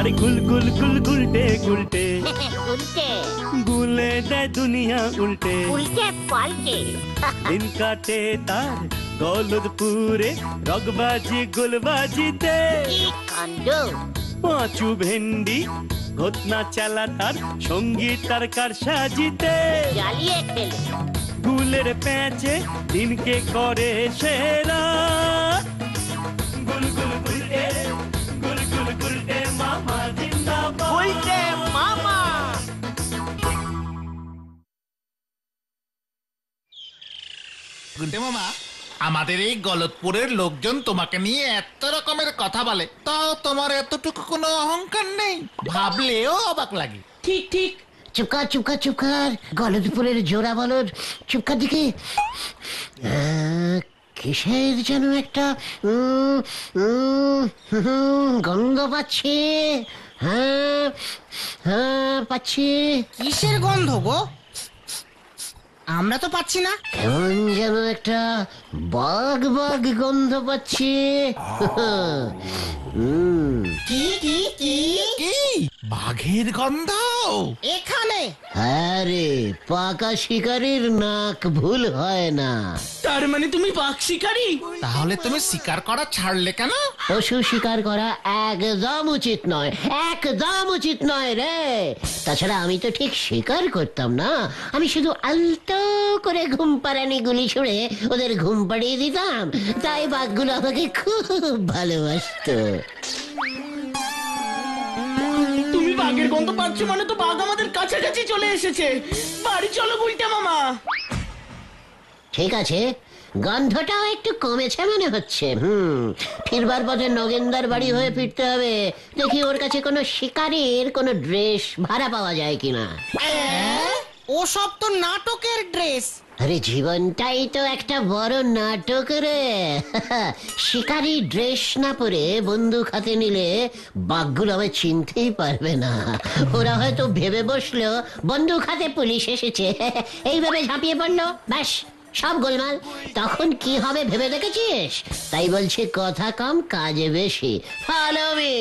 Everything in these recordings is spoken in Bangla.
আরে গুল গুল গুল গুলটে গুলটে উল্টে গুলে দেয় দুনিয়া উল্টে উল্টে পাল্টে দিন কাটে তার গলদপুরে রগবাজি গুলবাজিতে কি কাণ্ড! পাঁচু ভেন্ডি ঘটনা চালা তার সঙ্গীত তার কার সাজিতে জ্বালিয়ে খেলে গুলের প্যাঁচে দিনকে করে সেরা গুল গুল গুলটে গুল গুল গুলটে মামা জিন্দাবাদ উল্টে মামা। গুলটে মামা, আমাদের এই গলতপুরের লোকজন তোমাকে নিয়ে এত রকমের কথা বলে, তাও তোমার এতটুকু কোনো অহংকার নেই, ভাবলেও অবাক লাগে। ঠিক ঠিক, চুপকার চুপকার চুপকার, গলদপুরের জোড়া বলদ, চুপকার দিকে। কিসের যেন একটা গন্ধ পাচ্ছি। হ্যাঁ হ্যাঁ পাচ্ছি। কিসের গন্ধ গো? আমরা তো পাচ্ছি না। কেমন যেন একটা বাঘ বাঘ গন্ধ পাচ্ছি। কি কি কি কি বাঘের গন্ধ? এখানে? আরে পাকা শিকারীর নাক ভুল হয় না। তার মানে তুমি বাঘ শিকারী? তাহলে তুমি শিকার করা ছাড়লে কেন? পশু শিকার করা একদম উচিত নয়, একদম উচিত নয় রে। তাছাড়া আমি তো ঠিক শিকার করতাম না, আমি শুধু আলতো করে ঘুম পাড়ানি গুলি ছুড়ে ওদের ঘুম পাড়িয়ে দিতাম, তাই বাঘগুলো আমাকে খুব ভালোবাসতো। তুমি বাঘের গন্ধ পাচ্ছ মানে তো বাঘ আমাদের কাছাকাছি চলে এসেছে। বাড়ি চলো গুলটে মামা। ঠিক আছে, গন্ধটাও একটু কমেছে মনে হচ্ছে। ফিরবার পথে নগেনদার বাড়ি হয়ে ফিরতে হবে, দেখি ওর কাছে কোনো শিকারীর কোনো ড্রেস ভাড়া পাওয়া যায় কিনা। ও সব তো নাটকের ড্রেস। আরে জীবনটাই তো একটা বড় নাটক রে। শিকারি ড্রেস না পরে বন্দুক হাতে নিলে বাঘগুলো আমায় চিনতেই পারবে না। ওরা হয়তো ভেবে বসলো বন্দুক হাতে পুলিশ এসেছে, এইভাবে ঝাঁপিয়ে পড়লো, ব্যাস সব গোলমাল। তখন কি হবে ভেবে দেখেছিস? তাই বলছে কথা কম কাজে বেশি। Follow me.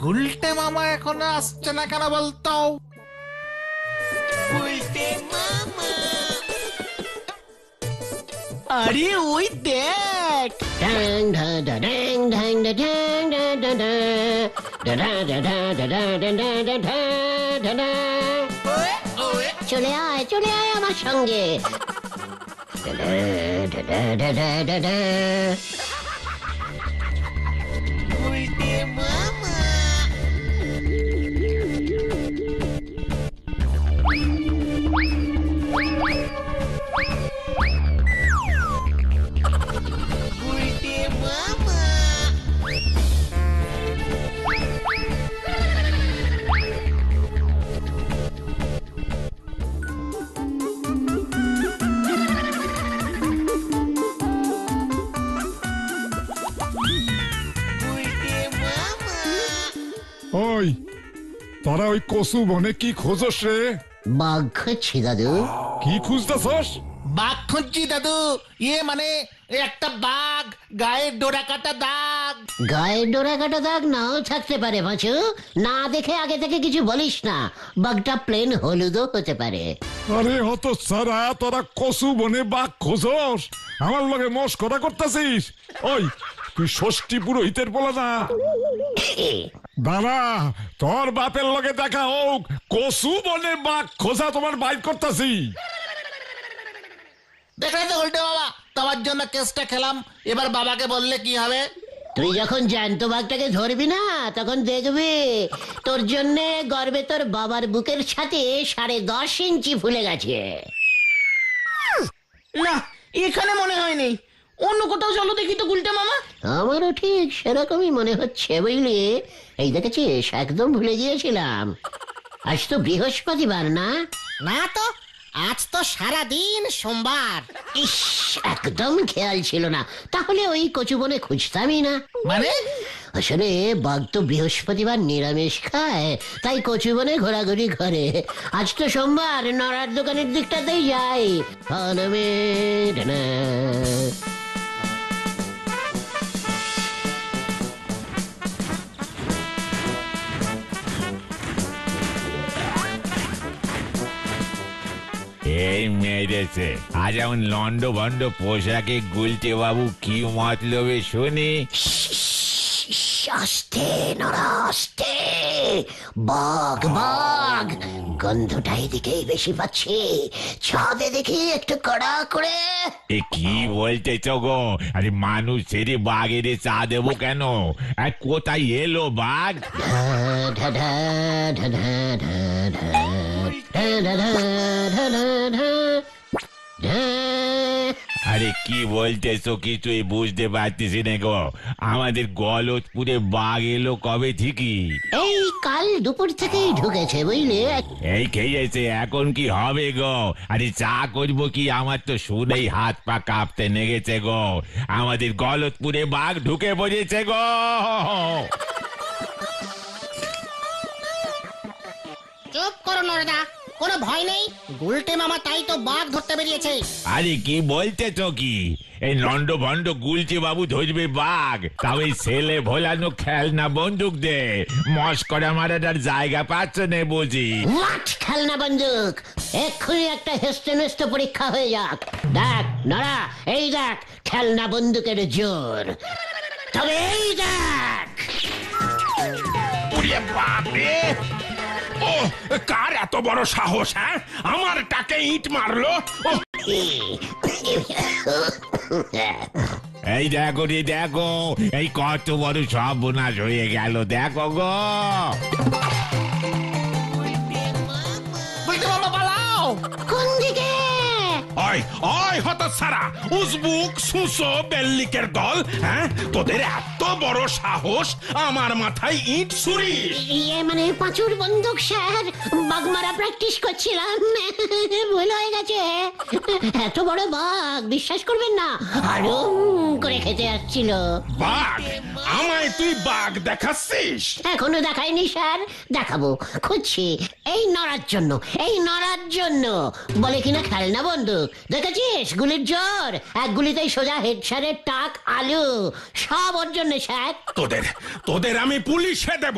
গুলটে মামা এখনো আসছে না কেন বলতো? আরে ওই দেখ, ড্যাং ডা ডা ড্যাং ড্যাং ডা ড্যাং ডা ডা ডা ডা ডা ডা ডা ডা ডা ডা ডা ডা ডা ডা। চলে আয় চলে আয় আমার সঙ্গে। ডা ডা ডা ডা ডা ডা ডা। ওই তোরা ওই কসু বনে কি খোঁজস রে? বাঘ খুঁজছি দাদু। কি খুঁজতেছস? বাঘ খুঁজছি দাদু, মানে একটা বাঘ, গায়ে ডোরা কাটা দাগ। গায়ে ডোরা কাটা দাগ নাও থাকতে পারে পাঁচু, না দেখে আগে থেকে কিছু বলিস না। বাঘটা প্লেন হলুদও হতে পারে। আরে হত সারা, তোরা কসু বনে বাঘ খোঁজস? আমার লগে মস্করা করতেছিস? ওই তুই ষষ্ঠী পুরোহিতের বলা না? দাঁড়া, তোর বাপের লগে দেখা হোক, কসু বনে বাঘ খোঁজা তোমার বাইর করতেছি। দেখলে তো গুলটে মামা, তোমার জন্য কেসটা খেলাম, এবার বাবাকে বললে কি হবে? তুই যখন জ্যান্ত বাঘটাকে ধরবি না তখন দেখবি তোর জন্যে গর্বে তোর বাবার বুকের সাথে 10.5 ইঞ্চি ফুলে গেছে। না এখানে মনে হয়নি, অন্য কোথাও চলো দেখি তো গুলটে মামা। আমারও ঠিক সেরকমই মনে হচ্ছে বুঝলি। এই দেখেছিস, একদম ভুলে গিয়েছিলাম, আজ তো বৃহস্পতিবার না? না তো, আজ তো সারাদিন সোমবার। ইস, একদম খেয়াল ছিল না। তাহলে ওই কচু বনে খুঁজতামই না। মানে আসলে বাঘ তো বৃহস্পতিবার নিরামিষ খায়, তাই কচু বনে ঘোরাঘুরি করে। আজ তো সোমবার, নড়ার দোকানের দিকটাতেই যাই। এই মেরেছে আজ এমন লন্ড ভন্ড পোশাকে গুলটে বাবু কি মতলবে শুনি। আস্তে নড়া আস্তে, বাঘ বাঘ, গন্ধটা এদিকেই বেশি পাচ্ছি। ছাদে দেখি একটু কড়া করে। এ কি বলতেছ গো? আরে মানুষ ছেড়ে বাঘের চা দেবো কেন? আর কোথায় এলো বাঘ? আরে কি বলতেছো কিছুই বুঝতে পারতেছি না গো। আমাদের গলতপুরে বাঘ এলো কবে ঠিকই? এই কাল দুপুর থেকেই ঢুকেছে বুঝলে। এই খেয়েছে, এখন কি হবে গো? আরে চা করবো কি? আমার তো শুনেই হাত পা কাঁপতে লেগেছে গো। আমাদের গলতপুরে বাঘ ঢুকে পড়েছে গো। চুপ করো নরদা, কোনো ভয় নেই। গুলটে মামা তাই তো বাঘ ধরতে বেরিয়েছে। আরে কি বলতেছো কি? এই লন্ড ভন্ড গুলচে বাবু ধরবে বাঘ? তাও এই ছেলে ভোলানো খেলনা বন্দুক দে মস্করা মারাটার জায়গা পাচ্ছ না বুঝি? হোয়াট খেলনা বন্দুক? এক্ষুনি একটা হেস্তে নেস্তে পরীক্ষা হয়ে যাক। দেখ নড়া, এই দেখ খেলনা বন্দুকের জোর। তবে এই দেখ। বাপরে, ও কার এত বড় সাহস? হ্যাঁ, আমার টাকে ইট মারলো। এই দেখো রে দেখো, এই কত বড় সর্বনাশ হয়ে গেল দেখো গো। গুলটে মামা পালাও। কোন দিকে? ওই ওই হতচ্ছাড়া, উজবুক সুসো বেল্লিকের দল, হ্যাঁ তোদের এত বড় সাহস আমার মাথায় ইট ছুরিস? ইয়ে মানে পাঁচুর বন্দুক স্যার, বাঘ মারা প্র্যাকটিস করছিলাম। ভুল হয়ে গেছে। এত বড় বাঘ বিশ্বাস করবেন না, আরো করে খেতে আসছিল। বাঘ? আমায় তুই বাঘ দেখাচ্ছিস? এখনো দেখাইনি স্যার, দেখাবো, খুঁজছি। এই নড়ার জন্য, এই নড়ার জন্য বলে কিনা খেলনা বন্দুক। দেখেছিস গুলির জোর? এক গুলিতেই সোজা হেড স্যারের টাক আলু। সব ওর জন্য স্যার। তোদের তোদের আমি পুলিশে দেব,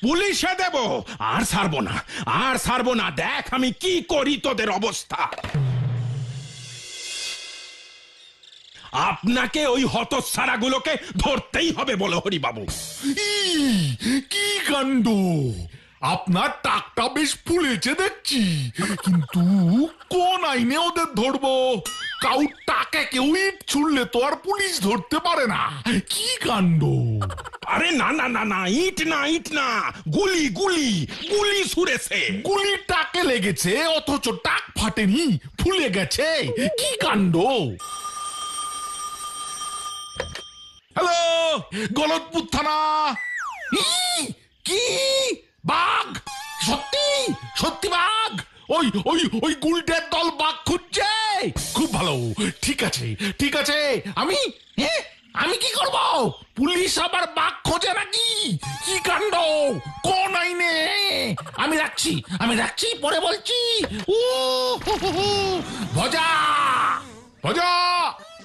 পুলিশে দেব। আর ছাড়বো না, আর ছাড়বো না। দেখ আমি কি করি তোদের অবস্থা। আপনাকে ওই হতচ্ছাড়া গুলোকে ধরতেই হবে বলো হরিবাবু। কি কাণ্ড! আপনার টাকটা বেশ ফুলেছে দেখছি, কিন্তু কোন আইনে ওদের ধরবো? কাউর টাকা কেউ ইট ছুড়লে তো আর পুলিশ ধরতে পারে না। কি কাণ্ড! আরে না না না না, ইট না ইট না, গুলি গুলি গুলি ছুড়েছে। গুলি টাকে লেগেছে অথচ টাক ফাটেনি, ফুলে গেছে। কি কাণ্ড! হ্যালো, গলতপুর থানা। কি বাঘ? সত্যি সত্যি বাঘ? ওই ওই ওই গুলটের দল বাঘ খুঁজছে। খুব ভালো, ঠিক আছে ঠিক আছে। আমি কি করব? পুলিশ আবার বাঘ খোঁজে নাকি? কি কাণ্ড! কোন আইনে? আমি রাখছি, পরে বলছি। ভজা ভজা,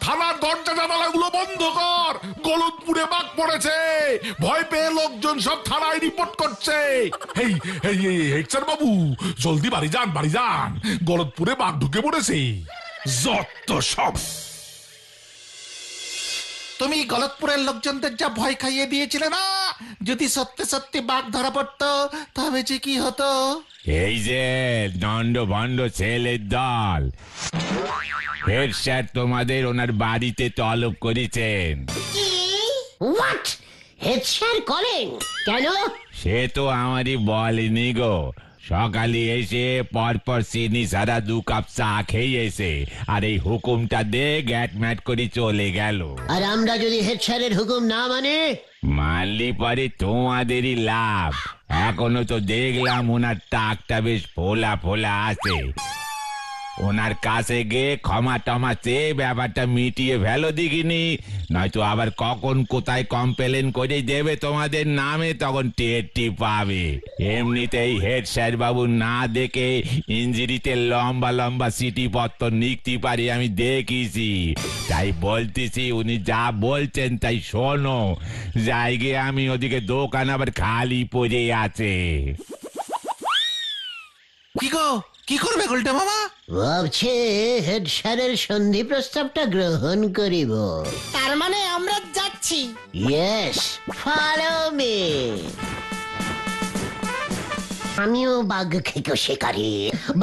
থানার দরজা জানালাগুলো বন্ধ কর। গলতপুরে বাঘ পড়েছে, ভয় পেয়ে লোকজন সব থানায় রিপোর্ট করছে। এই এই হেডস্যার বাবু, জলদি বাড়ি যান, বাড়ি যান। গলতপুরে বাঘ ঢুকে পড়েছে। যত সব। তুমি গলতপুরের লোকজনদের যা ভয় খাইয়ে দিয়েছিলে না, যদি সত্যি সত্যি বাঘ ধরা পড়তো তবে যে কি হতো। এই যে দণ্ড ভণ্ড ছেলের দল, হেড স্যার তোমাদের ওনার বাড়িতে তলব করেছেন। হোয়াট? হেড স্যার কলেন কেন? সে তো আমারই বলেনি গো। সকালে এসে পরপর চিনি সারা 2 কাপ চা খেয়ে এসে আর এই হুকুমটা দে গ্যাট ম্যাট করে চলে গেল। আর আমরা যদি হেড স্যারের হুকুম না মানে? মানলি পরে তোমাদেরই লাভ। এখনো তো দেখলাম ওনার টাকটা বেশ ফোলা ফোলা আছে। ওনার কাছে গিয়ে ক্ষমা টমা চেয়ে ব্যাপারটা মিটিয়ে ফেলো দেখিনি, নয়তো আবার কখন কোথায় কমপ্লেন করে দেবে তোমাদের নামে, তখন টেরটি পাবে। এমনিতেই হেড স্যার বাবু না দেখে ইঞ্জিরিতে লম্বা লম্বা চিঠিপত্র লিখতে পারি আমি দেখেছি। তাই বলতেছি উনি যা বলছেন তাই শোনো, জায়গায় আমি ওদিকে দোকান আবার খালি পড়ে আছে। কি গো, কি করবে গুলটে মামা? ভাবছে হেড স্যারের সন্ধি প্রস্তাবটা গ্রহণ করিব। তার মানে আমরা যাচ্ছি। Yes, follow me. আমিও বাঘ খেকো শিকারি।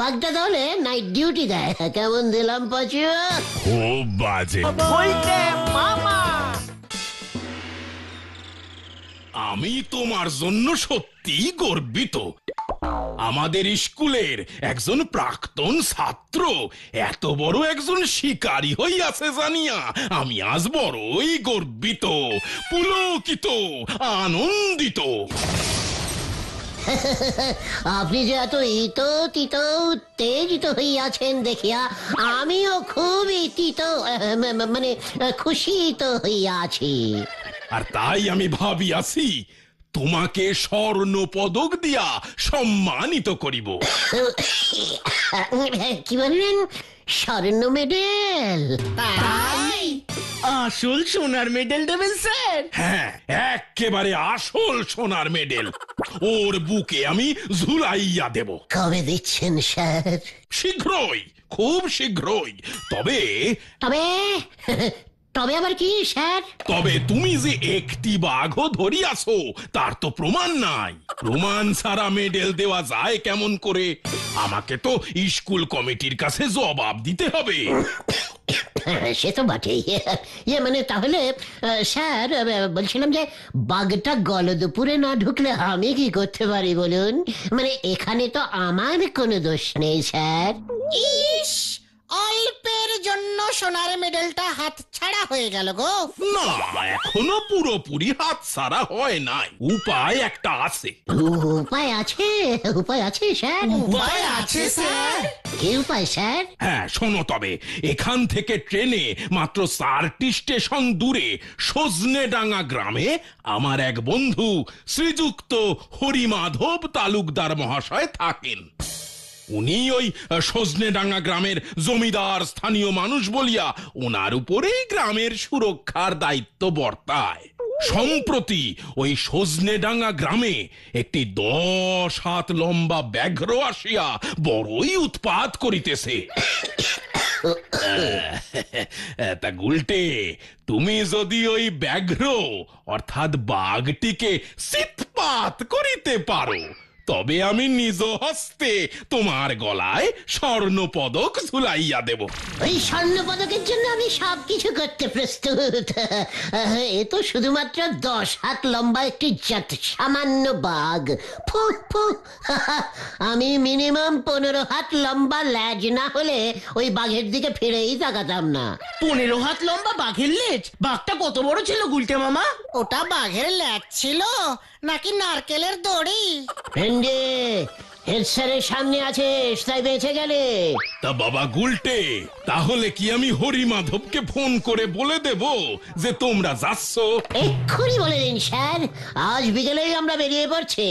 বাঘটা তাহলে নাইট ডিউটি দেয়। কেমন দিলাম পাচু? খুব বাজে। গুলটে মামা আমি তোমার জন্য সত্যি গর্বিত। আমাদের স্কুলের একজন প্রাক্তন ছাত্র এত বড় একজন শিকারী হইয়াছে জানিয়া আমি আজ বড়ই গর্বিত, পুলকিত, আনন্দিত। আপনি যে এত তিত উত্তেজিত হইয়াছেন দেখিয়া আমিও খুবই মানে খুশিত হইয়াছি। আর তাই আমি ভাবিয়াছি তোমাকে স্বর্ণ পদক দিয়া সম্মানিত করিব। কি বললেন? স্বর্ণ মেডেল? তাই আসল সোনার মেডেল দেবেন স্যার? হ্যাঁ, একেবারে আসল সোনার মেডেল ওর বুকে আমি ঝুলাইয়া দেব। কবে দিচ্ছেন স্যার? শীঘ্রই, খুব শীঘ্রই। তবে তবে তবে আবার কি স্যার? তবে তুমি যে একটি বাঘও ধরিয়াছো তার তো প্রমাণ নাই। প্রমাণ ছাড়া মেডেল দেওয়া যায় কেমন করে? আমাকে তো স্কুল কমিটির কাছে জবাব দিতে হবে। সে তো বটেই। মানে তাহলে স্যার বলছিলাম যে বাঘটা গলদপুরে না ঢুকলে আমি কি করতে পারি বলুন? মানে এখানে তো আমার কোনো দোষ নেই স্যার। ইস, অল্পের জন্য সোনার মেডেলটা হাত ছাড়া হয়ে গেল গো। না, এখনো পুরোপুরি হাত ছাড়া হয় নাই। উপায় একটা আছে। উপায় আছে? উপায় আছে স্যার? উপায় আছে স্যার? কি উপায় স্যার? হ্যাঁ, শোনো তবে। এখান থেকে ট্রেনে মাত্র 4টি স্টেশন দূরে সজনেডাঙ্গা গ্রামে আমার এক বন্ধু শ্রীযুক্ত হরিমাধব তালুকদার মহাশয় থাকেন। উনি ওই সজনেডাঙ্গা গ্রামের জমিদার স্থানীয় মানুষ বলিয়া ওনার উপরেই গ্রামের সুরক্ষার দায়িত্ব বর্তায়। সম্প্রতি ওই সজনেডাঙ্গা গ্রামে একটি 10 হাত লম্বা ব্যাঘ্র আসিয়া বড়ই উৎপাত করিতেছে। তা গুলটে, তুমি যদি ওই ব্যাঘ্র অর্থাৎ বাঘটিকে চিৎপাত করিতে পারো তবে আমি নিজ হস্তে তোমার গলায় স্বর্ণ পদক ঝুলাইয়া দেব। ওই স্বর্ণ পদকের জন্য আমি সবকিছু করতে প্রস্তুত। এ তো শুধুমাত্র 10 হাত লম্বা একটি সামান্য বাঘ। ফু ফু। আমি মিনিমাম 15 হাত লম্বা ল্যাজ না হলে ওই বাঘের দিকে ফিরেই তাকাতাম না। 15 হাত লম্বা বাঘের লেজ? বাঘটা কত বড় ছিল গুলটে মামা? ওটা বাঘের ল্যাজ ছিল নাকি নারকেলের দড়ি? হেড স্যারের সামনে আছিস তাই বেঁচে গেলে। তা বাবা গুলটে, তাহলে কি আমি হরিমাধবকে ফোন করে বলে দেব যে তোমরা যাচ্ছ? এক্ষুনি বলে দিন স্যার, আজ বিকেলেই আমরা বেরিয়ে পড়ছি।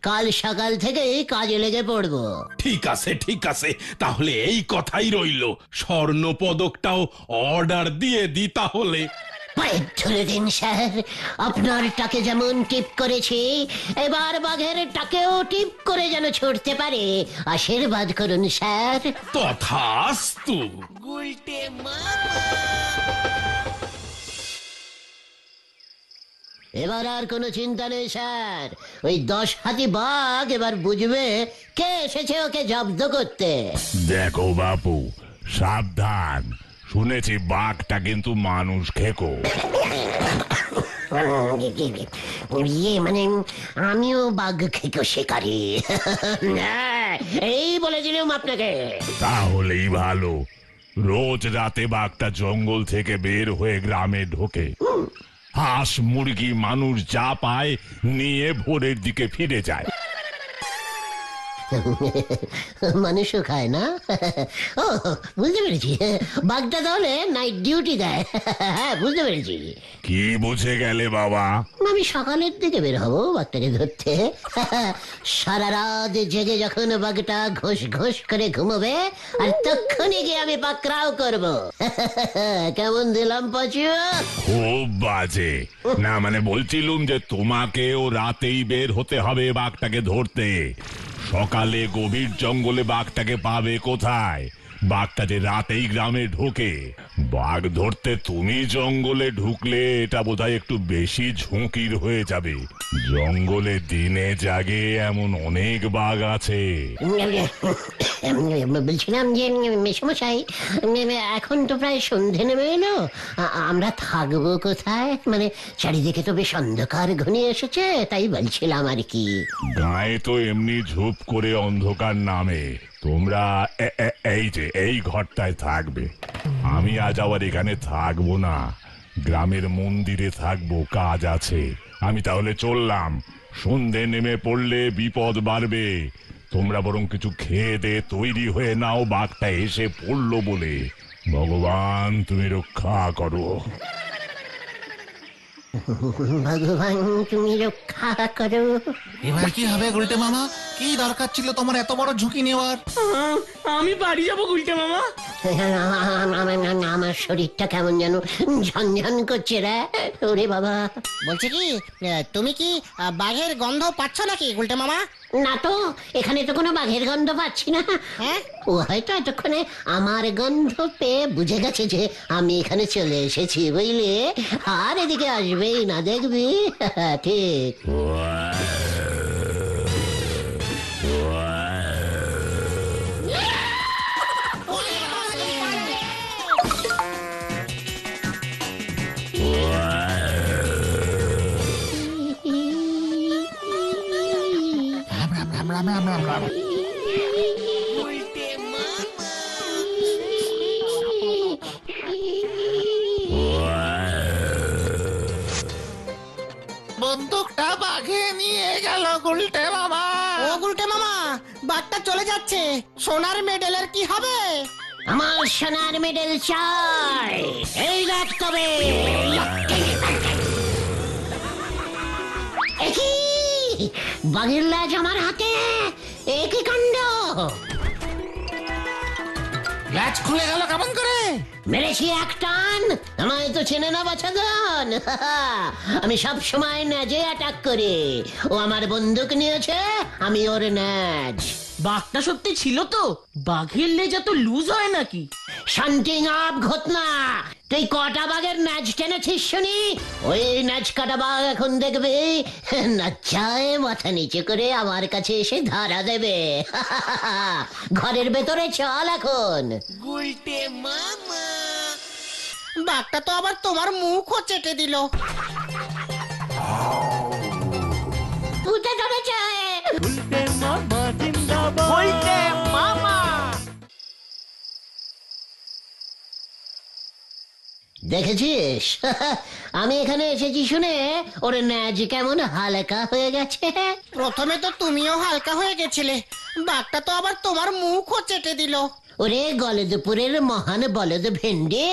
কাল সকাল থেকেই কাজে লেগে পড়বো। ঠিক আছে, ঠিক আছে, তাহলে এই কথাই রইল। স্বর্ণ পদকটাও অর্ডার দিয়ে দি তাহলে। ধরে দিন স্যার, আপনার টাকে যেমন টিপ করেছি এবার বাঘের টাকেও টিপ করে যেন ছুটতে পারে আশীর্বাদ করুন স্যার। তথাস্তু। এবার আর কোনো চিন্তা নেই স্যার। ওই 10 হাতি বাঘ এবার বুঝবে কে এসেছে ওকে জব্দ করতে। দেখো বাপু, সাবধান। শুনেছি বাঘটা কিন্তু মানুষ খেকো। মানে আমিও বাঘ খেকো শিকারি। এই বলেছিলাম আপনাকে। তাহলেই ভালো। রোজ রাতে বাঘটা জঙ্গল থেকে বের হয়ে গ্রামে ঢোকে। হাঁস মুরগি মানুষ যা পায় নিয়ে ভোরের দিকে ফিরে যায়। মানুষও খায় না। ও বুঝতে পেরেছি, বাঘটা তাহলে নাইট ডিউটি দেয়। হ্যাঁ বুঝতে পেরেছি। কি বুঝে গেলে বাবা? আমি সকালের দিকে বের হবো বাঘটাকে ধরতে। সারা রাত জেগে যখন বাঘটা ঘোষ ঘোষ করে ঘুমোবে, আর তখনই গিয়ে আমি পাকড়াও করব। কেমন দিলাম পাচু? খুব বাজে। না মানে বলছিলুম যে তোমাকেও রাতেই বের হতে হবে বাঘটাকে ধরতে। সকালে গভীর জঙ্গলে বাঘটাকে পাবে কোথায়? বাঘটা যে রাতেই গ্রামে ঢোকে। বাঘ ধরতে তুমি জঙ্গলে ঢুকলে এটা বোধহয় একটু বেশি ঝুঁকির হয়ে যাবে। জঙ্গলে দিনে জাগে এমন অনেক বাঘ আছে। বলছিলাম যে মেশমশাই, এখন তো প্রায় সন্ধে নেমে এলো, আমরা থাকবো কোথায়? মানে চারিদিকে তো বেশ অন্ধকার ঘনিয়ে এসেছে, তাই বলছিলাম আর কি। গায়ে তো এমনি ঝুপ করে অন্ধকার নামে। তোমরা এই যে এই ঘরটায় থাকবে। আমি আজ আবার এখানে থাকবো না, গ্রামের মন্দিরে থাকবো, কাজ আছে। আমি তাহলে চললাম। সন্ধে নেমে পড়লে বিপদ বাড়বে। তোমরা বরং কিছু খেয়ে দে তৈরি হয়ে নাও, বাঘটা এসে পড়লো বলে। ভগবান তুমি রক্ষা করো। ভগবান তুমি রক্ষা করো। এবার কি হবে গুলটে মামা? কি দরকার ছিল তোমার এত বড় ঝুঁকি নেওয়ার? আমি বাড়ি যাবো গুলটে মামা। আমার শরীরটা কেমন যেন ঝনঝন করছে রে। ওরে বাবা। বলছি কি, তুমি কি বাঘের গন্ধ পাচ্ছ নাকি গুলটে মামা? না তো, এখানে তো কোনো বাঘের গন্ধ পাচ্ছি না। হ্যাঁ, ও হয়তো এতক্ষণে আমার গন্ধ পেয়ে বুঝে গেছে যে আমি এখানে চলে এসেছি, বুঝলি? আর এদিকে আসবেই না, দেখবি। ঠিক। রাম রাম রাম রাম রাম। বন্দুকটা বাঘে নিয়ে গেল গুলটে মামা। ও গুলটে মামা, বাঘটা চলে যাচ্ছে। সোনার মেডেলের কি হবে? আমার সোনার মেডেল চাই। এই দেখ তবে। বাঘের লেজ আমার হাতে, একই কাণ্ড। ল্যাচ খুলে গেল কেমন করে? মেরেছি এক টান। আমায় তো চেনে না বাছাধন। আমি সব সময় ন্যাজে অ্যাটাক করি। ও আমার বন্দুক নিয়েছে, আমি ওর ন্যাজ। বাঘটা সত্যি ছিল তো? বাঘের লেজ এত লুজ হয় নাকি? শান্তিং আপ ঘটনা। তুই কটা বাঘের ন্যাজ টেনেছিস শুনি? ওই ন্যাজ কাটা বাঘ এখন দেখবে নাচায় মাথা নিচে করে আমার কাছে এসে ধারা দেবে। ঘরের ভেতরে চল এখন। বাঘটা তো আবার তোমার মুখও চেটে দিল। উঠে ধরেছে। গুলটে মামা জিন্দাবাদ। গুলটে মামা। দেখেছিস? আমি এখানে এসেছি শুনে ওর ন্যাজ কেমন হালকা হয়ে গেছে। প্রথমে তো তুমিও হালকা হয়ে গেছিলে, বাঘটা তো আবার তোমার মুখও চেটে দিল। ওরে গলদপুরের মহান বলদ ভেন্ডে,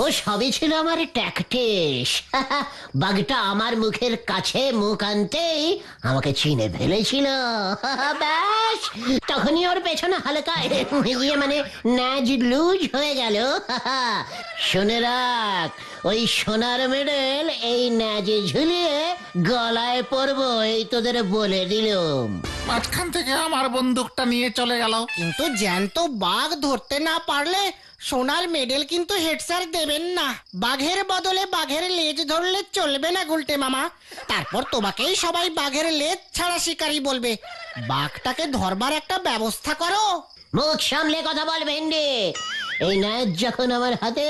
ও সবই ছিল আমার ট্যাকটিস। বাঘটা আমার মুখের কাছে মুখ আনতেই আমাকে চিনে ফেলেছিল। ব্যাস তখনই ওর পেছনে হালকা ইয়ে মানে ন্যাজ লুজ হয়ে গেল। শুনে রাখ, ওই সোনার মেডেল এই ন্যাজে ঝুলিয়ে গলায় পরবো, এই তোদের বলে দিলুম। মাঝখান থেকে আমার বন্দুকটা নিয়ে চলে গেল। কিন্তু জ্যান্ত বাঘ ধরতে না পারলে সোনার মেডেল কিন্তু হেড স্যার দেবেন না। বাঘের বদলে বাঘের লেজ ধরলে চলবে না গুলটে মামা। তারপর তোমাকেই সবাই বাঘের লেজ ছাড়া শিকারী বলবে। বাঘটাকে ধরবার একটা ব্যবস্থা করো। মুখ সামলে কথা বল ভেন্ডি। এই ন্যাজ যখন আমার হাতে,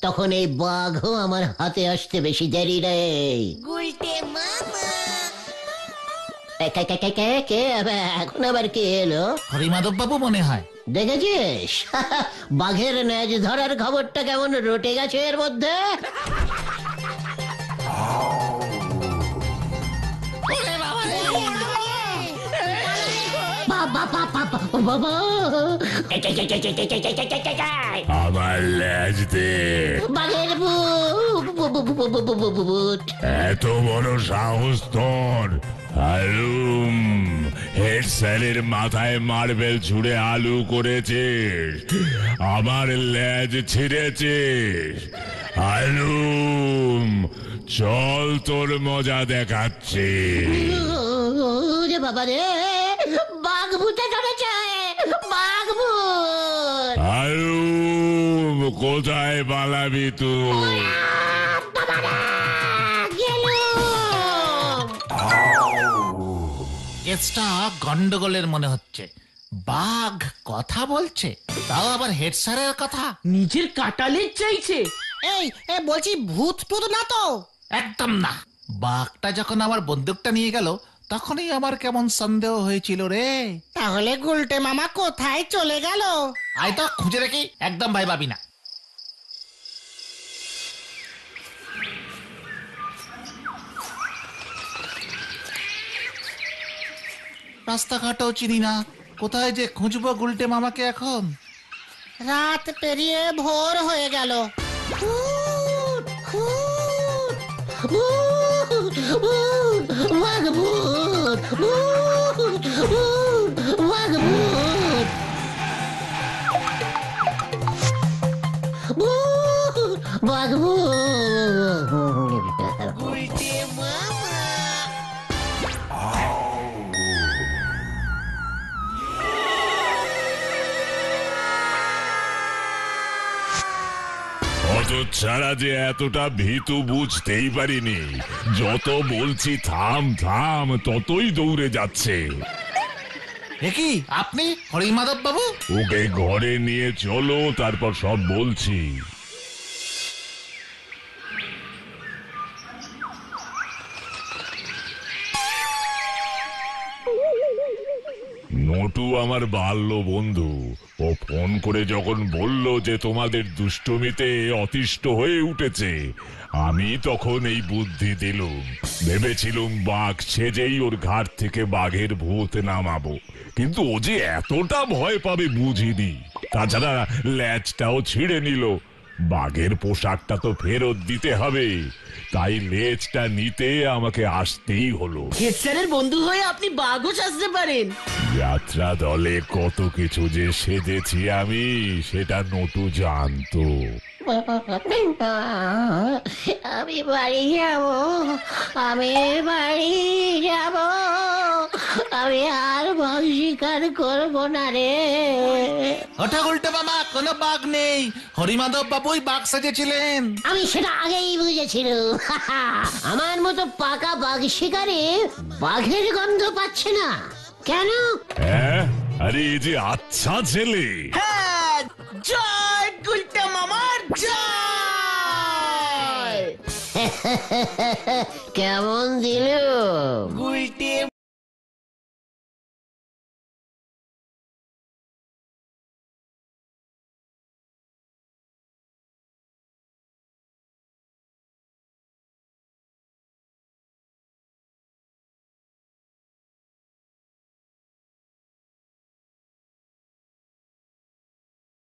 তখন এই বাঘও আমার হাতে আসতে বেশি দেরি নেই। কে এখন আবার কে এলো? হরিমাধব বাবু মনে হয়। দেখেছিস বাঘের ন্যাজ ধরার খবরটা কেমন রটে গেছে এর মধ্যে। বাবা আমার লেজ দে। বাঘের ভূত। এত বড় সাহস তোর? হালুম, হেড স্যারের মাথায় মার্বেল ছুঁড়ে আলু করেছিস, আমার লেজ ছিঁড়েছিস। হালুম, চল তোর মজা দেখাচ্ছি। রে বাবা রে, বাঘ ভূতে ধরেছে, বাঘ ভূত। হালুম, কোথায় পালাবি তুই? কেসটা গন্ডগোলের মনে হচ্ছে। বাঘ কথা বলছে, তাও আবার হেড স্যারের কথা। নিজের কাটালের চাইছে। এই বলছি ভূত টুত না তো? একদম না। বাঘটা যখন আমার বন্দুকটা নিয়ে গেল তখনই আমার কেমন সন্দেহ হয়েছিল রে। তাহলে গুলটে মামা কোথায় চলে গেল? আয় তো খুঁজে রেখে একদম ভাই ভাবি না। রাস্তাঘাটও চিনি না, কোথায় যে খুঁজবো গুলটে মামাকে এখন। রাত পেরিয়ে ভোর হয়ে গেল। বাঘ ভূত, বাঘ ভূত, বাঘ ভূত। ছাড়া যে এতটা ভীতু বুঝতেই পারিনি। যত বলছি থাম থাম, ততই দৌড়ে যাচ্ছে। কি আপনি হরিমাধব বাবু? ওকে ঘরে নিয়ে চলো, তারপর সব বলছি। নটু আমার বাল্য বন্ধু। ও ফোন করে যখন বলল যে তোমাদের দুষ্টমিতে অতিষ্ঠ হয়ে উঠেছে, আমি তখন এই বুদ্ধি দিলুম। ভেবেছিলুম বাঘ সেজেই ওর ঘাট থেকে বাঘের ভূত নামাবো, কিন্তু ও যে এতটা ভয় পাবে বুঝিনি। তাছাড়া লেজটাও ছিঁড়ে নিল। বাঘের পোশাকটা তো ফেরত দিতে হবে, তাই লেজটা নিতে আমাকে আসতেই হলো। হেড স্যারের বন্ধু হয়ে আপনি বাঘও সাজতে পারেন। যাত্রা দলে কত কিছু যে সেজেছি আমি, সেটা নটু জানতো। আমি বাড়ি যাব, আমি বাড়ি যাব, আমি আর বাঘ শিকার করবো না রে। ওটা উল্টে মামা, কোনো বাঘ নেই। হরিমাধব বাবুই বাঘ সাজেছিলেন। আমি সেটা আগেই বুঝেছিলাম। আমার মতো পাকা বাঘ শিকারে বাঘের গন্ধ পাচ্ছে না কেন? হ্যাঁ, আরে এই যে আচ্ছা ছেলে। হ্যাঁ, জয় গুলটে মামার জয়। কেমন দিল? গুলটে